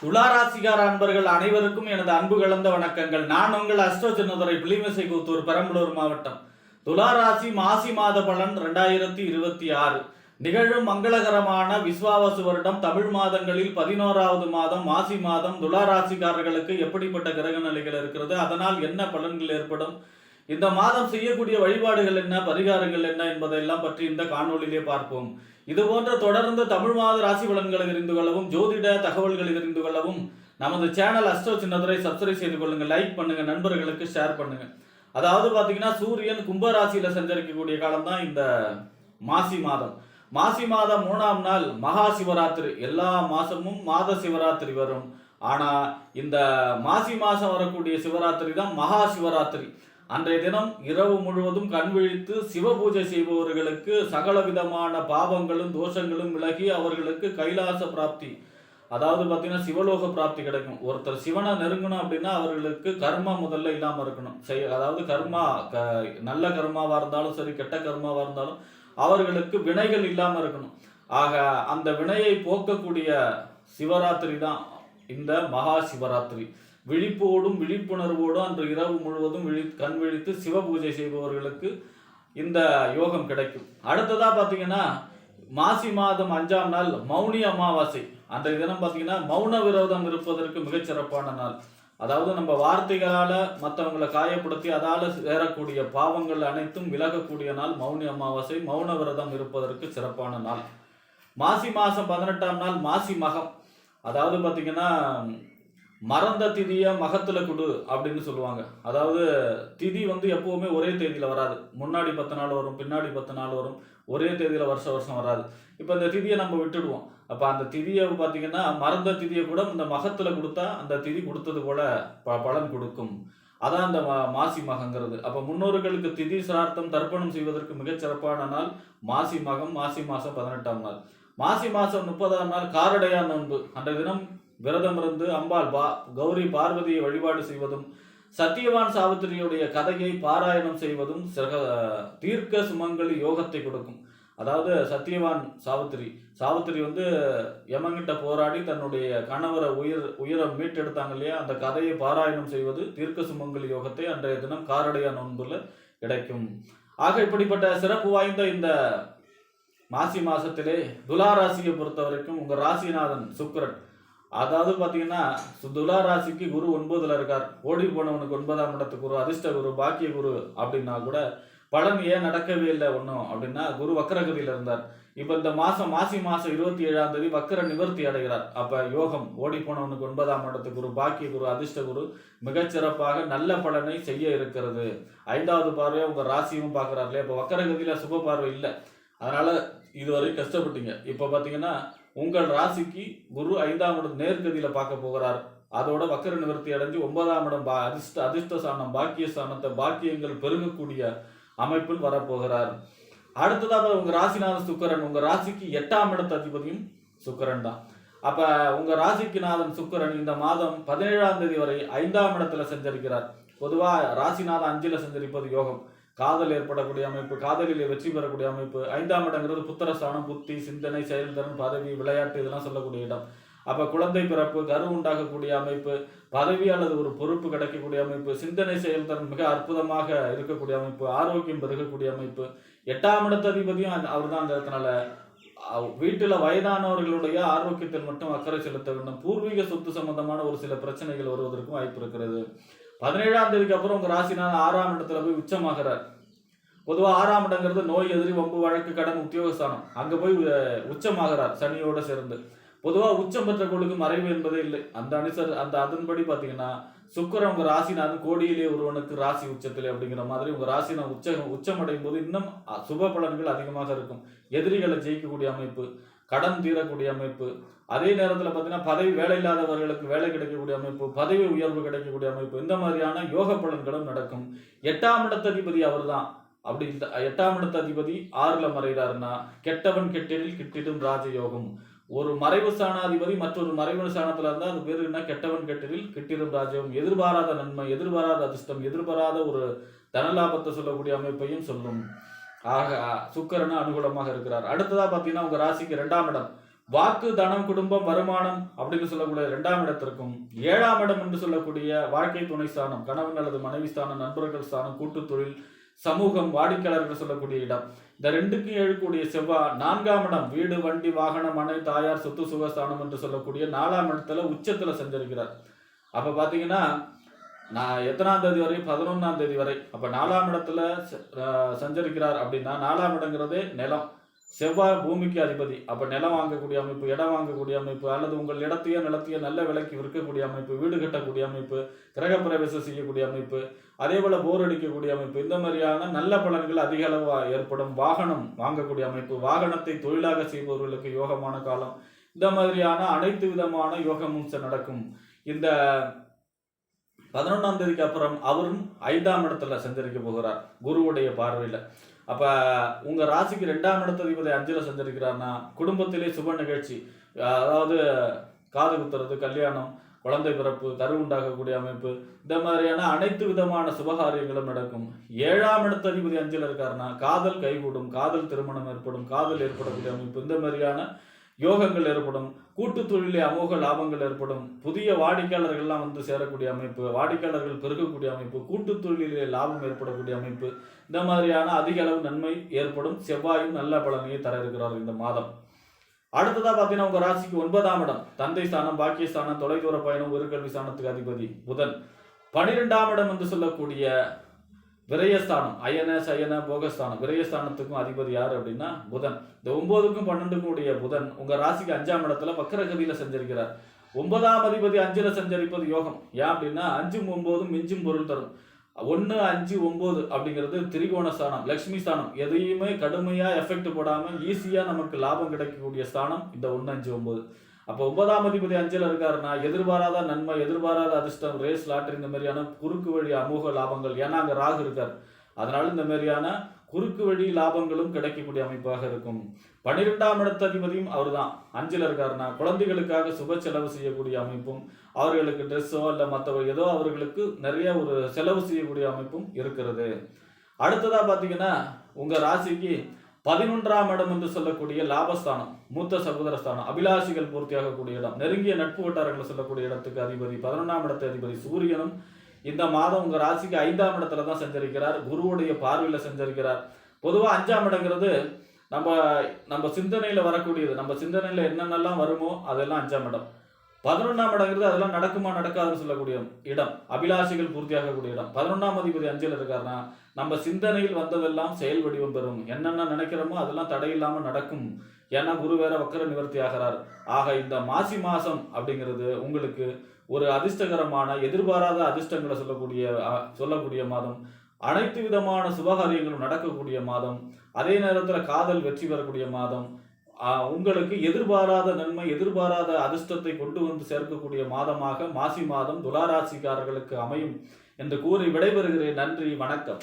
துளாராசிகார அன்பர்கள் அனைவருக்கும் எனது அன்பு கலந்த வணக்கங்கள். நான் உங்கள் அஸ்ட்ரோ சின்னதுரை புலிமிசை கூத்தூர் பெரம்பலூர் மாவட்டம். துளாராசி மாசி மாத பலன் 2026 நிகழும் மங்களகரமான விஸ்வாவசு வருடம் தமிழ் மாதங்களில் 11வது மாதம் மாசி மாதம் துளாராசிக்காரர்களுக்கு எப்படிப்பட்ட கிரக நிலைகள் இருக்கிறது, அதனால் என்ன பலன்கள் ஏற்படும், இந்த மாதம் செய்யக்கூடிய வழிபாடுகள் என்ன, பரிகாரங்கள் என்ன என்பதையெல்லாம் பற்றி இந்த காணொலியிலே பார்ப்போம். இது போன்ற தொடர்ந்து தமிழ் மாத ராசி பலன்களை தெரிந்து கொள்ளவும் ஜோதிட தகவல்களை தெரிந்து கொள்ளவும் நமது சேனல் அஸ்ட்ரோ சின்னதுரை சப்ஸ்கிரைப் செய்து கொள்ளுங்க, லைக் பண்ணுங்க, நண்பர்களுக்கு ஷேர் பண்ணுங்க. அதாவது பாத்தீங்கன்னா சூரியன் கும்பராசியில சஞ்சரிக்கக்கூடிய காலம் தான் இந்த மாசி மாதம். மாசி மாதம் 3ஆம் நாள் மகா சிவராத்திரி. எல்லா மாசமும் மாத சிவராத்திரி வரும். ஆனா இந்த மாசி மாசம் வரக்கூடிய சிவராத்திரி தான் மகா சிவராத்திரி. அன்றைய தினம் இரவு முழுவதும் கண் விழித்து சிவ பூஜை செய்பவர்களுக்கு சகல விதமான பாவங்களும் தோஷங்களும் விலகி அவர்களுக்கு கைலாச பிராப்தி, அதாவது பார்த்தீங்கன்னா சிவலோக பிராப்தி கிடைக்கும். ஒருத்தர் சிவனை நெருங்கணும் அப்படின்னா அவர்களுக்கு கர்மா முதல்ல இல்லாமல் இருக்கணும். அதாவது கர்மா நல்ல கர்மாவாக இருந்தாலும் சரி, கெட்ட கர்மாவாக இருந்தாலும் அவர்களுக்கு வினைகள் இல்லாமல் இருக்கணும். ஆக அந்த வினையை போக்கக்கூடிய சிவராத்திரி தான் இந்த மகா சிவராத்திரி. விழிப்போடும் விழிப்புணர்வோடும் அன்று இரவு முழுவதும் கண் விழித்து சிவ பூஜை செய்பவர்களுக்கு இந்த யோகம் கிடைக்கும். அடுத்ததா பார்த்தீங்கன்னா மாசி மாதம் 5ஆம் நாள் மௌனி அமாவாசை. அன்றைய தினம் பார்த்தீங்கன்னா மௌன விரோதம் இருப்பதற்கு மிகச்சிறப்பான நாள். அதாவது நம்ம வார்த்தைகளால மற்றவங்களை காயப்படுத்தி அதால சேரக்கூடிய பாவங்கள் அனைத்தும் விலகக்கூடிய நாள் மௌனி அமாவாசை. மௌன விரதம் இருப்பதற்கு சிறப்பான நாள். மாசி மாதம் 18ஆம் நாள் மாசி மகம். அதாவது பார்த்தீங்கன்னா மறந்த திதியை மகத்துல கொடு அப்படின்னு சொல்லுவாங்க. அதாவது திதி எப்பவுமே ஒரே தேதியில வராது. முன்னாடி 10 நாள் வரும், பின்னாடி 10 நாள் வரும், ஒரே தேதியில வருஷம் வராது. இப்போ இந்த திதியை நம்ம விட்டுடுவோம். அப்போ அந்த திதியை பார்த்தீங்கன்னா மறந்த திதியை கூட இந்த மகத்துல கொடுத்தா அந்த திதி கொடுத்தது போல பலன் கொடுக்கும். அதான் அந்த மாசி மகங்கிறது. அப்போ முன்னோர்களுக்கு திதி சிரார்த்தம் தர்ப்பணம் செய்வதற்கு மிகச்சிறப்பான நாள் மாசி மகம். மாசி மாதம் 18ஆம் நாள். மாசி மாதம் 30ஆம் நாள் காரடையா நோன்பு. அன்றைய தினம் விரதம் இருந்து அம்பாள் கௌரி பார்வதியை வழிபாடு செய்வதும் சத்தியவான் சாவித்திரியுடைய கதையை பாராயணம் செய்வதும் தீர்க்க சுமங்கலி யோகத்தை கொடுக்கும். அதாவது சத்தியவான் சாவித்திரி யமங்கிட்ட போராடி தன்னுடைய கணவரை உயிரை மீட்டெடுத்தாங்க இல்லையா, அந்த கதையை பாராயணம் செய்வது தீர்க்க சுமங்கலி யோகத்தை அன்றைய தினம் காரடையா நோன்புல கிடைக்கும். ஆக இப்படிப்பட்ட சிறப்பு வாய்ந்த இந்த மாசி மாசத்திலே துளாராசியை பொறுத்த வரைக்கும் உங்க ராசிநாதன் சுக்கிரன். அதாவது பார்த்தீங்கன்னா துலா ராசிக்கு குரு 9ல் இருக்கார். ஓடி போனவனுக்கு 9ஆம் இடத்து குரு, அதிர்ஷ்ட குரு, பாக்கிய குரு அப்படின்னா கூட பலன் ஏன் நடக்கவே இல்லை ஒன்றும் அப்படின்னா குரு வக்கரகதியில் இருந்தார். இப்போ இந்த மாசி மாதம் 27ஆம் தேதி வக்கர நிவர்த்தி அடைகிறார். அப்போ யோகம் ஓடி போனவனுக்கு 9ஆம் இடத்து குரு, பாக்கிய குரு, அதிர்ஷ்ட குரு மிகச்சிறப்பாக நல்ல பலனை செய்ய இருக்கிறது. 5வது பார்வையை உங்கள் ராசியும் பார்க்குறாரு இல்லையா. இப்போ வக்கரகதியில் சுப பார்வை இல்லை, அதனால இதுவரை கஷ்டப்பட்டீங்க. இப்போ பார்த்தீங்கன்னா உங்கள் ராசிக்கு குரு 5ஆம் இடம் நேர்கதியில பார்க்க போகிறார். அதோட வக்கர நிவர்த்தி அடைஞ்சு 9ஆம் இடம் அதிர்ஷ்ட ஸ்தானம், பாக்கிய ஸ்தானத்தை பாக்கியங்கள் பெருகக்கூடிய அமைப்பில் வரப்போகிறார். அடுத்ததாக உங்க ராசிநாதன் சுக்கிரன். உங்க ராசிக்கு 8ஆம் இடத்து அதிபதியும் சுக்கிரன் தான். அப்ப உங்க ராசிக்கு நாதன் சுக்கிரன் இந்த மாதம் 17ஆம் தேதி வரை 5ஆம் இடத்துல சஞ்சரிக்கிறார். பொதுவா ராசிநாதன் 5ல் சஞ்சரிப்பது யோகம், காதல் ஏற்படக்கூடிய அமைப்பு, காதலிலே வெற்றி பெறக்கூடிய அமைப்பு. 5ஆம் இடங்கிறது புத்திரஸ்தானம், புத்தி, சிந்தனை, செயல்திறன், பதவி, விளையாட்டு இதெல்லாம் சொல்லக்கூடிய இடம். அப்ப குழந்தை பிறப்பு, கரு உண்டாகக்கூடிய அமைப்பு, பதவி அல்லது ஒரு பொறுப்பு கிடைக்கக்கூடிய அமைப்பு, சிந்தனை செயல்திறன் மிக அற்புதமாக இருக்கக்கூடிய அமைப்பு, ஆரோக்கியம் பெருகக்கூடிய அமைப்பு. 8ஆம் இடத்து அதிபதியும் அவர் தான். இருக்கிறதுனால வீட்டுல வயதானவர்களுடைய ஆரோக்கியத்தில் மட்டும் அக்கறை செலுத்த வேண்டும். பூர்வீக சொத்து சம்பந்தமான ஒரு சில பிரச்சனைகள் வருவதற்கும் வாய்ப்பு இருக்கிறது. 17ஆம் தேதிக்கு அப்புறம் உங்க ராசிநாதன் 6ஆம் இடத்துல போய் உச்சமாகிறார். பொதுவாக 6ஆம் இடங்கிறது நோய், எதிரி, வம்பு, வழக்கு, கடன், உத்தியோகஸ்தானம். அங்க போய் உச்சமாகிறார் சனியோட சேர்ந்து. பொதுவாக உச்சம் பெற்ற கோளுக்கு மறைவு என்பதே இல்லை. அதன்படி பாத்தீங்கன்னா சுக்கிரன் உங்க ராசிநாதன் கோடியிலே ஒருவனுக்கு ராசி உச்சத்திலே அப்படிங்கிற மாதிரி உங்க ராசிநாதன் உச்சமடையும் போது இன்னும் சுப பலன்கள் அதிகமாக இருக்கும். எதிரிகளை ஜெயிக்கக்கூடிய அமைப்பு, கடன் தீரக்கூடிய அமைப்பு, அதே நேரத்தில் பார்த்தீங்கன்னா பதவி வேலை இல்லாதவர்களுக்கு வேலை கிடைக்கக்கூடிய அமைப்பு, பதவி உயர்வு கிடைக்கக்கூடிய அமைப்பு, இந்த மாதிரியான யோக பலன்களும் நடக்கும். 8ஆம் இடத்து அதிபதி அவர் தான். அப்படி 8ஆம் இடத்து அதிபதி 6ல் மறைகிறாருன்னா கெட்டவன் கெட்டிடில் கிட்டிடும் ராஜயோகம். ஒரு மறைவு ஸ்தானாதிபதி மற்றொரு மறைவு ஸ்தானத்துல இருந்தால் அது பேரு என்ன, கெட்டவன் கெட்டிடில் கிட்டிடும் ராஜயோகம். எதிர்பாராத நன்மை, எதிர்பாராத அதிர்ஷ்டம், எதிர்பாராத ஒரு தனலாபத்தை சொல்லக்கூடிய அமைப்பையும் சொல்லும். ஆக சுக்கிரன் அனுகூலமாக இருக்கிறார். அடுத்ததா பார்த்தீங்கன்னா உங்க ராசிக்கு 2ஆம் இடம் வாக்கு, தனம், குடும்பம், வருமானம் அப்படின்னு சொல்லக்கூடிய 2ஆம் இடத்திற்கும் 7ஆம் இடம் என்று சொல்லக்கூடிய வாழ்க்கை துணை ஸ்தானம், கணவன் அல்லது மனைவி ஸ்தானம், நண்பர்கள் ஸ்தானம், கூட்டு தொழில், சமூகம், வாடிக்கையாளர்கள் சொல்லக்கூடிய இடம், இந்த 2க்கும் 7 கூடிய செவ்வாய் 4ஆம் இடம் வீடு, வண்டி, வாகனம், மனை, தாயார், சொத்து, சுகஸ்தானம் என்று சொல்லக்கூடிய 4ஆம் இடத்துல உச்சத்துல சஞ்சரிக்கிறார். அப்ப பாத்தீங்கன்னா நான் எத்தனாம் தேதி வரை? 11ஆம் தேதி வரை. அப்ப 4ஆம் இடத்துல சஞ்சரிக்கிறார் அப்படின்னா 4ஆம் இடங்கிறதே நிலம். செவ்வாய் பூமிக்கு அதிபதி. அப்ப நிலம் வாங்கக்கூடிய அமைப்பு, இடம் வாங்கக்கூடிய அமைப்பு, அல்லது உங்கள் நிலத்தையோ நல்ல விலைக்கு விற்கக்கூடிய அமைப்பு, வீடு கட்டக்கூடிய அமைப்பு, கிரகப்பிரவேசம் செய்யக்கூடிய அமைப்பு, அதே போல போர் அடிக்கக்கூடிய அமைப்பு, இந்த மாதிரியான நல்ல பலன்கள் அதிக அளவு ஏற்படும். வாகனம் வாங்கக்கூடிய அமைப்பு, வாகனத்தை தொழிலாக செய்பவர்களுக்கு யோகமான காலம், இந்த மாதிரியான அனைத்து விதமான யோகமும் நடக்கும். இந்த 11ஆம் தேதிக்கு அப்புறம் அவரும் 5ஆம் இடத்துல சஞ்சரிக்க போகிறார் குருவுடைய பார்வையில. அப்ப உங்க ராசிக்கு 2ஆம் இடத்ததிபதி 5ல சஞ்சரிக்கிறார்னா குடும்பத்திலே சுப நிகழ்ச்சி, அதாவது காது குத்துறது, கல்யாணம், குழந்தை பிறப்பு, கரு உண்டாகக்கூடிய அமைப்பு, இந்த மாதிரியான அனைத்து விதமான சுபகாரியங்களும் நடக்கும். 7ஆம் இடத்ததிபதி 5ல இருக்காருன்னா காதல் கைகூடும், காதல் திருமணம் ஏற்படும், காதல் ஏற்படக்கூடிய அமைப்பு, இந்த மாதிரியான யோகங்கள் ஏற்படும். கூட்டு தொழிலே அமோக லாபங்கள் ஏற்படும். புதிய வாடிக்கையாளர்கள்லாம் வந்து சேரக்கூடிய அமைப்பு, வாடிக்கையாளர்கள் பெருகக்கூடிய அமைப்பு, கூட்டு தொழிலே லாபம் ஏற்படக்கூடிய அமைப்பு, இந்த மாதிரியான அதிக அளவு நன்மை ஏற்படும். செவ்வாயும் நல்ல பலனையை தர இருக்கிறார் இந்த மாதம். அடுத்ததா பாத்தீங்கன்னா உங்க ராசிக்கு 9ஆம் இடம் தந்தை ஸ்தானம், பாக்கியஸ்தானம், தொலைதூர பயணம், உயர்கல்வி ஸ்தானத்துக்கு அதிபதி புதன். 12ஆம் இடம் என்று சொல்லக்கூடிய விரயஸ்தானம், அயன போகஸ்தானம், விரயஸ்தானத்துக்கும் அதிபதி யார் அப்படின்னா புதன். இந்த 9க்கும் 12க்கும் உடைய புதன் உங்க ராசிக்கு 5ஆம் இடத்துல வக்கரகதியில சஞ்சரிக்கிறார். 9ஆம் அதிபதி 5ல சஞ்சரிப்பது யோகம். ஏன் அப்படின்னா 5ம் 9ம் மிஞ்சும் பொருள் தரும். 1, 5, 9 அப்படிங்கிறது திரிகோண ஸ்தானம், லட்சுமி ஸ்தானம். எதையுமே கடுமையா எஃபெக்ட் போடாம ஈஸியா நமக்கு லாபம் கிடைக்கக்கூடிய ஸ்தானம் இந்த 1, 5, 9. அப்போ 9ஆம் அதிபதி 5ல இருக்காருன்னா எதிர்பாராத நன்மை, எதிர்பாராத அதிர்ஷ்டம், ரேஸ், லாட்டரி, இந்த மாதிரியான குறுக்கு வழி அமோக லாபங்கள். ஏன்னா அங்க ராகு இருக்கார், அதனால இந்த மாதிரியான குறுக்கு வழி லாபங்களும் கிடைக்கக்கூடிய அமைப்பாக இருக்கும். 12ஆம் இடத்ததிபதியும் அவர் தான் 5ல இருக்காருன்னா குழந்தைகளுக்காக சுப செலவு செய்யக்கூடிய அமைப்பும், அவர்களுக்கு ட்ரெஸ்ஸோ இல்லை மற்றவோ ஏதோ அவர்களுக்கு நிறைய ஒரு செலவு செய்யக்கூடிய அமைப்பும் இருக்கிறது. அடுத்ததா பாத்தீங்கன்னா உங்க ராசிக்கு 11ஆம் இடம் என்று சொல்லக்கூடிய லாபஸ்தானம், மூத்த சகோதர ஸ்தானம், அபிலாஷிகள் பூர்த்தியாகக்கூடிய இடம், நெருங்கிய நட்பு வட்டாரங்களை சொல்லக்கூடிய இடத்துக்கு அதிபதி 11ஆம் இடத்து அதிபதி சூரியனும் இந்த மாதம் உங்க ராசிக்கு 5ஆம் இடத்துல தான் சஞ்சரிக்கிறார். குருவுடைய பார்வையில சஞ்சரிக்கிறார். பொதுவா 5ஆம் இடங்கிறது நம்ம சிந்தனையில வரக்கூடியது. நம்ம சிந்தனையில என்னென்னலாம் வருமோ அதெல்லாம் 5ஆம் இடம். 11ஆம் இடங்கிறது அதெல்லாம் நடக்குமா நடக்காதுன்னு சொல்லக்கூடிய இடம், அபிலாஷைகள் பூர்த்தியாகக்கூடிய இடம். 11ஆம் அதிபதி 5ல இருக்காருன்னா நம்ம சிந்தனையில் வந்ததெல்லாம் செயல் வடிவம் பெறும். என்னென்ன நினைக்கிறோமோ அதெல்லாம் தடையில்லாம நடக்கும். ஏன்னா குரு வேற வக்கர நிவர்த்தி ஆகிறார். ஆக இந்த மாசி மாசம் அப்படிங்கிறது உங்களுக்கு ஒரு அதிர்ஷ்டகரமான எதிர்பாராத அதிர்ஷ்டங்களை சொல்லக்கூடிய மாதம், அனைத்து விதமான சுபகாரியங்களும் நடக்கக்கூடிய மாதம், அதே நேரத்தில் காதல் வெற்றி பெறக்கூடிய மாதம், உங்களுக்கு எதிர்பாராத நன்மை, எதிர்பாராத அதிர்ஷ்டத்தை கொண்டு வந்து சேர்க்கக்கூடிய மாதமாக மாசி மாதம் துலா ராசிக்காரர்களுக்கு அமையும் என்று கூறி விடைபெறுகிறேன். நன்றி, வணக்கம்.